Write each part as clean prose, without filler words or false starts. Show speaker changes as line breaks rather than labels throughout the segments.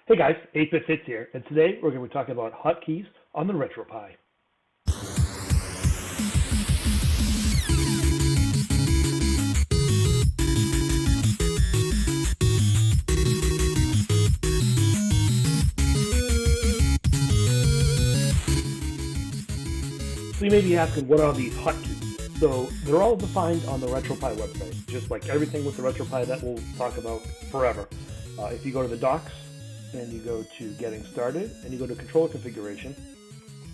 Hey guys, 8-Bit Fits here, and today we're going to be talking about hotkeys on the RetroPie. So you may be asking, what are these hotkeys? So they're all defined on the RetroPie website, just like everything with the RetroPie that we'll talk about forever. If you go to the docs, and you go to Getting Started, and you go to Controller Configuration,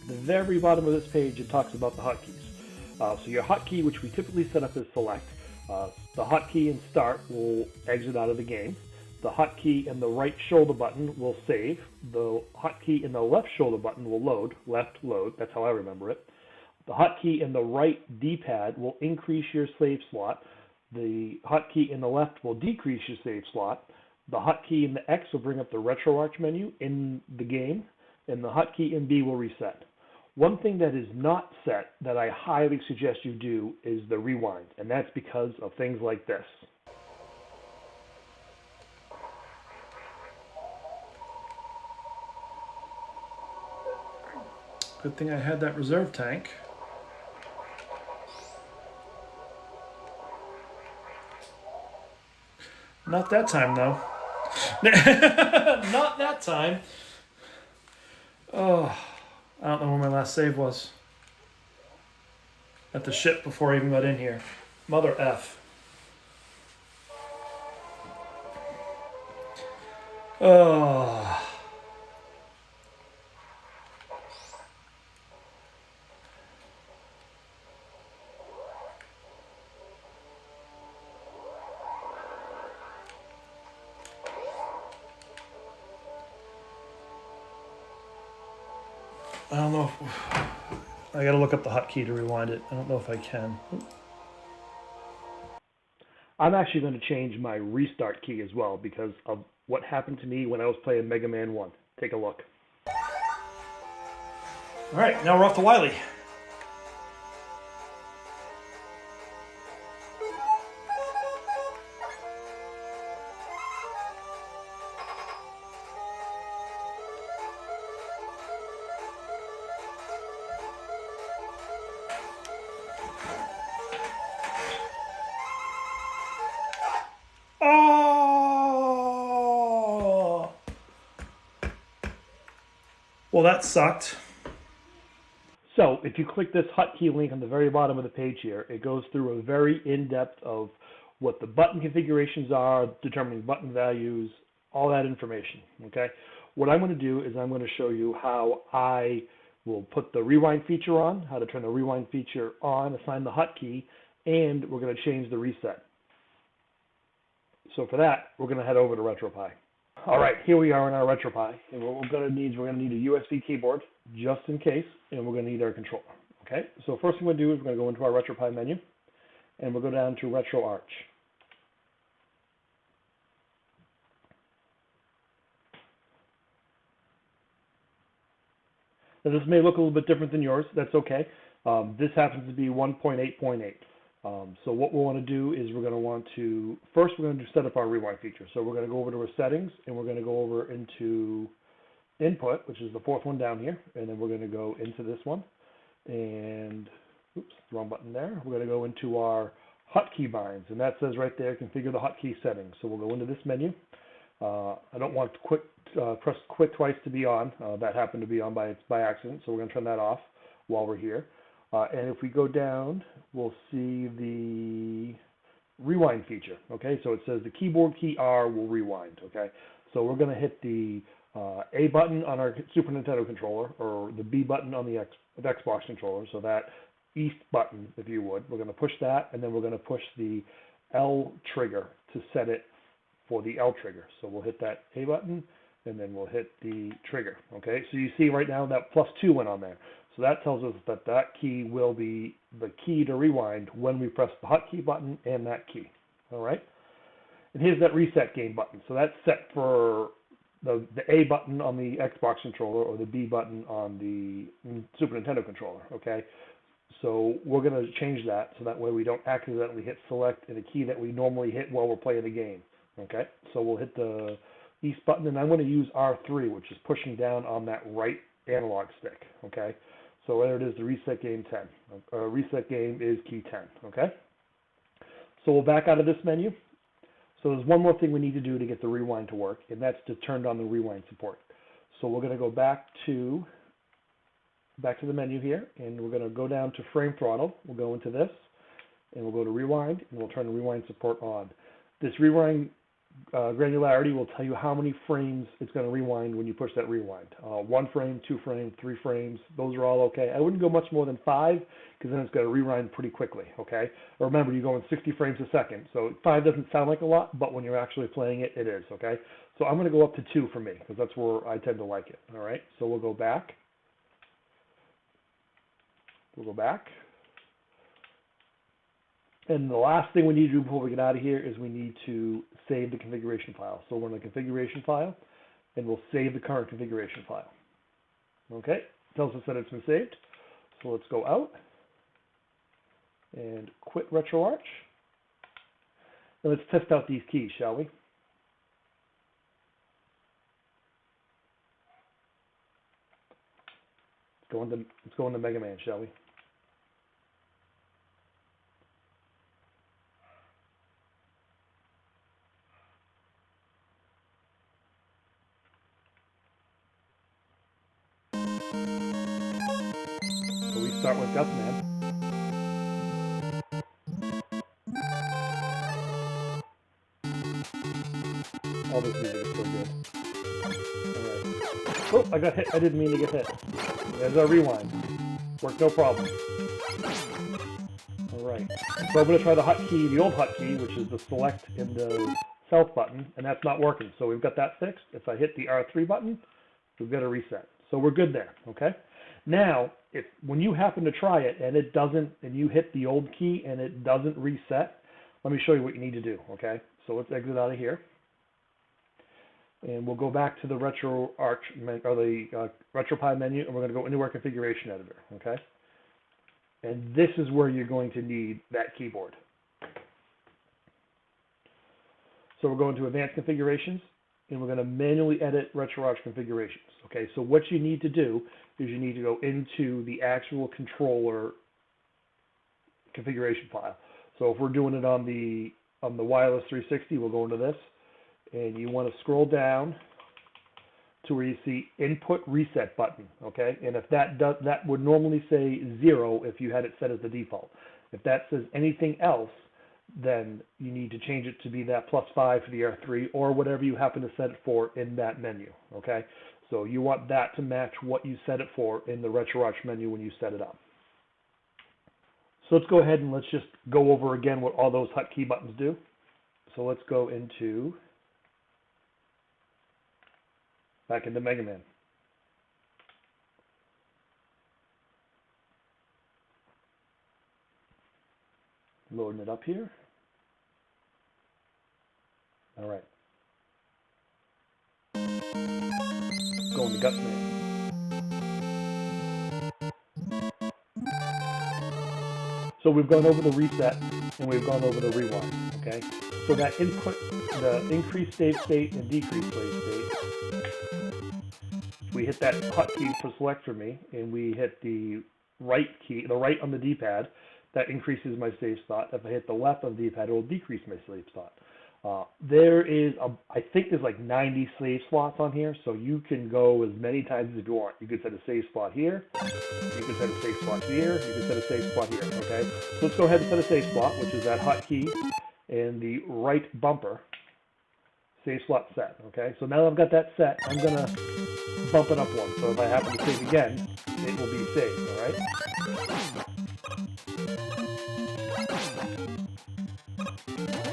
the very bottom of this page, it talks about the hotkeys. So your hotkey, which we typically set up as Select, the hotkey in Start will exit out of the game. The hotkey in the right shoulder button will save. The hotkey in the left shoulder button will load, left load, that's how I remember it. The hotkey in the right D-pad will increase your save slot. The hotkey in the left will decrease your save slot. The hotkey in the X will bring up the Retroarch menu in the game, and the hotkey in B will reset. One thing that is not set that I highly suggest you do is the rewind, and that's because of things like this.
Good thing I had that reserve tank. Not that time, though. Not that time. Oh, I don't know where my last save was. At the ship before I even got in here. Mother F. Oh. I don't know if, I gotta look up the hotkey to rewind it. I don't know if I can.
I'm actually going to change my restart key as well because of what happened to me when I was playing Mega Man 1. Take a look.
Alright, now we're off to Wily. Oh! Well, that sucked.
So if you click this hotkey link on the very bottom of the page here, it goes through a very in-depth of what the button configurations are, determining button values, all that information, okay? What I'm going to do is I'm going to show you how I will put the rewind feature on, how to turn the rewind feature on, assign the hotkey, and we're going to change the reset. So for that, we're going to head over to RetroPie. All right, here we are in our RetroPie, and what we're going to need is we're going to need a USB keyboard, just in case, and we're going to need our controller. Okay, so first thing we're going to do is we're going to go into our RetroPie menu, and we'll go down to Retroarch. Now this may look a little bit different than yours. That's okay. This happens to be 1.8.8. So what we'll want to do is we're going to want to, first we're going to set up our rewind feature. So we're going to go over to our settings, and we're going to go over into input, which is the fourth one down here, and then we're going to go into this one, and, oops, wrong button there. We're going to go into our Hotkey Binds, and that says right there, configure the hotkey settings. So we'll go into this menu. I don't want press quit twice to be on. That happened to be on by accident, so we're going to turn that off while we're here. And if we go down, we'll see the rewind feature, okay? So it says the keyboard key R will rewind, okay? So we're going to hit the A button on our Super Nintendo controller, or the B button on the Xbox controller, so that east button, if you would. We're going to push that, and then we're going to push the L trigger to set it for the L trigger. So we'll hit that A button, and then we'll hit the trigger, okay? So you see right now that +2 went on there. So that tells us that that key will be the key to rewind when we press the hotkey button and that key, all right? And here's that reset game button. So that's set for the A button on the Xbox controller or the B button on the Super Nintendo controller, okay? So we're going to change that so that way we don't accidentally hit select in a key that we normally hit while we're playing the game, okay? So we'll hit the east button, and I'm going to use R3, which is pushing down on that right analog stick, okay? So there it is, the reset game 10. Reset game is key 10, okay? So we'll back out of this menu. So there's one more thing we need to do to get the rewind to work, and that's to turn on the rewind support. So we're going to go back to the menu here, and we're going to go down to frame throttle. We'll go into this, and we'll go to rewind, and we'll turn the rewind support on. This rewind granularity will tell you how many frames it's going to rewind when you push that rewind. 1 frame, 2 frames, 3 frames, those are all okay. I wouldn't go much more than 5 because then it's going to rewind pretty quickly, okay? Remember, you're going 60 frames a second, so 5 doesn't sound like a lot, but when you're actually playing it, it is, okay? So I'm going to go up to 2 for me because that's where I tend to like it, all right? So we'll go back. We'll go back. And the last thing we need to do before we get out of here is we need to save the configuration file. So we're in the configuration file, and we'll save the current configuration file. Okay, it tells us that it's been saved. So let's go out and quit RetroArch. And let's test out these keys, shall we? Let's go into Mega Man, shall we? Start with Duckman. All this music is so good. Alright. Oh, I got hit. I didn't mean to get hit. There's our rewind. Worked no problem. Alright. So I'm going to try the hotkey, the old hotkey, which is the select and the south button, and that's not working. So we've got that fixed. If I hit the R3 button, we've got a reset. So we're good there, okay? Now, when you happen to try it and it doesn't, and you hit the old key and it doesn't reset, let me show you what you need to do, okay? So let's exit out of here. And we'll go back to the RetroArch, or the RetroPie menu, and we're going to go into our configuration editor, okay? And this is where you're going to need that keyboard. So we're going to Advanced Configurations, and we're going to manually edit RetroArch configurations. Okay, so what you need to do is you need to go into the actual controller configuration file. So if we're doing it on the wireless 360, we'll go into this, and you want to scroll down to where you see Input Reset button. Okay, and if that would normally say 0 if you had it set as the default. If that says anything else, then you need to change it to be that +5 for the R3 or whatever you happen to set it for in that menu, okay? So you want that to match what you set it for in the RetroArch menu when you set it up. So let's go ahead and let's just go over again what all those hotkey buttons do. So let's go back into Mega Man. Loading it up here. All right. Going to Gutsman. So we've gone over the reset and we've gone over the rewind, okay? So that input, the increase save state and decrease save state, we hit that hotkey for select for me, and we hit the right key, the right on the D-pad, that increases my save spot. If I hit the left on the D-pad, it will decrease my save spot. There is, I think there's like 90 save slots on here, so you can go as many times as you want. You could set a save spot here, you can set a save spot here, you can set a save spot here, okay? So let's go ahead and set a save spot, which is that hotkey and the right bumper. Save slot set, okay? So now I've got that set, I'm gonna bump it up one. So if I happen to save again, it will be saved, all right?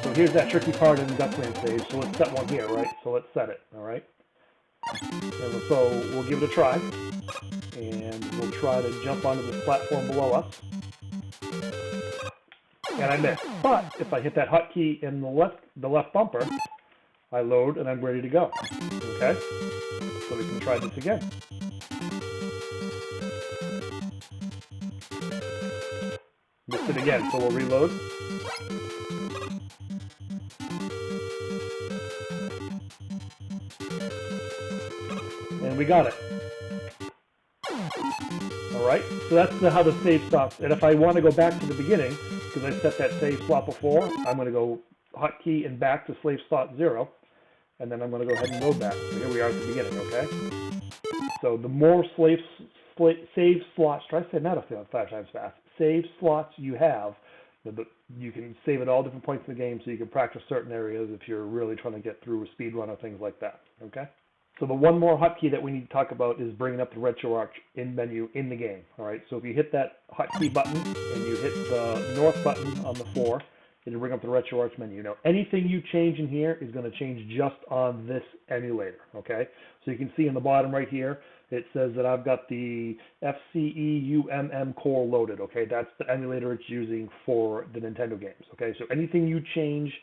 So here's that tricky part in the Duckman save. So let's set one here, right? So let's set it, all right? And so we'll give it a try, and we'll try to jump onto this platform below us. And I missed. But if I hit that hotkey in the left bumper, I load and I'm ready to go. Okay? So we can try this again. Missed it again, so we'll reload. And we got it. Alright, so that's how the save stops. And if I want to go back to the beginning, because I set that save slot before, I'm going to go hotkey and back to slave slot 0. And then I'm going to go ahead and load that. So here we are at the beginning, okay? So the more save slots, try to say that 5 times fast, save slots you have, you can save at all different points in the game so you can practice certain areas if you're really trying to get through a speed run or things like that, okay? So the one more hotkey that we need to talk about is bringing up the Retroarch menu in the game, all right? So if you hit that hotkey button and you hit the north button on the 4, it'll bring up the Retroarch menu. Now, anything you change in here is going to change just on this emulator, okay? So you can see in the bottom right here, it says that I've got the SCEUMM core loaded, okay? That's the emulator it's using for the Nintendo games, okay? So anything you change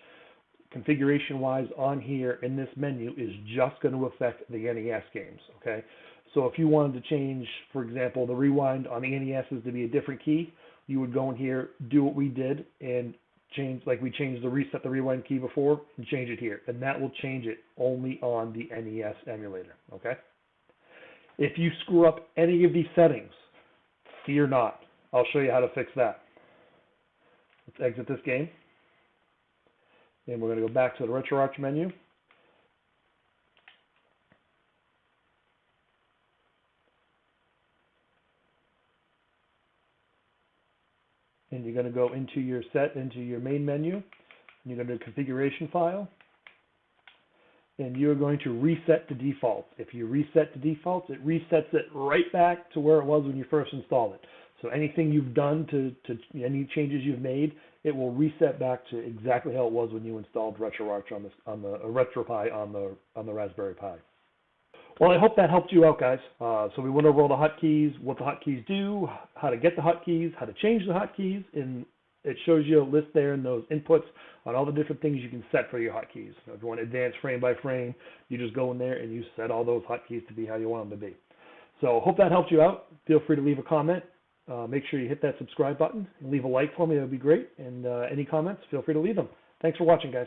configuration-wise on here in this menu is just going to affect the NES games, okay? So if you wanted to change, for example, the rewind on the NES is to be a different key, you would go in here, do what we did, and change, like we changed the reset the rewind key before, and change it here. And that will change it only on the NES emulator, okay? If you screw up any of these settings, fear not. I'll show you how to fix that. Let's exit this game. And we're going to go back to the Retroarch menu. And you're going to go into your main menu. And you're going to do configuration file. And you're going to reset to defaults. If you reset to defaults, it resets it right back to where it was when you first installed it. So anything you've done any changes you've made, it will reset back to exactly how it was when you installed Retroarch on the RetroPie on the Raspberry Pi. Well, I hope that helped you out, guys. So we went over all the hotkeys, what the hotkeys do, how to get the hotkeys, how to change the hotkeys, and it shows you a list there in those inputs on all the different things you can set for your hotkeys. If you want advanced frame by frame, you just go in there and you set all those hotkeys to be how you want them to be. So hope that helped you out. Feel free to leave a comment. Make sure you hit that subscribe button and leave a like for me. That would be great. And any comments, feel free to leave them. Thanks for watching, guys.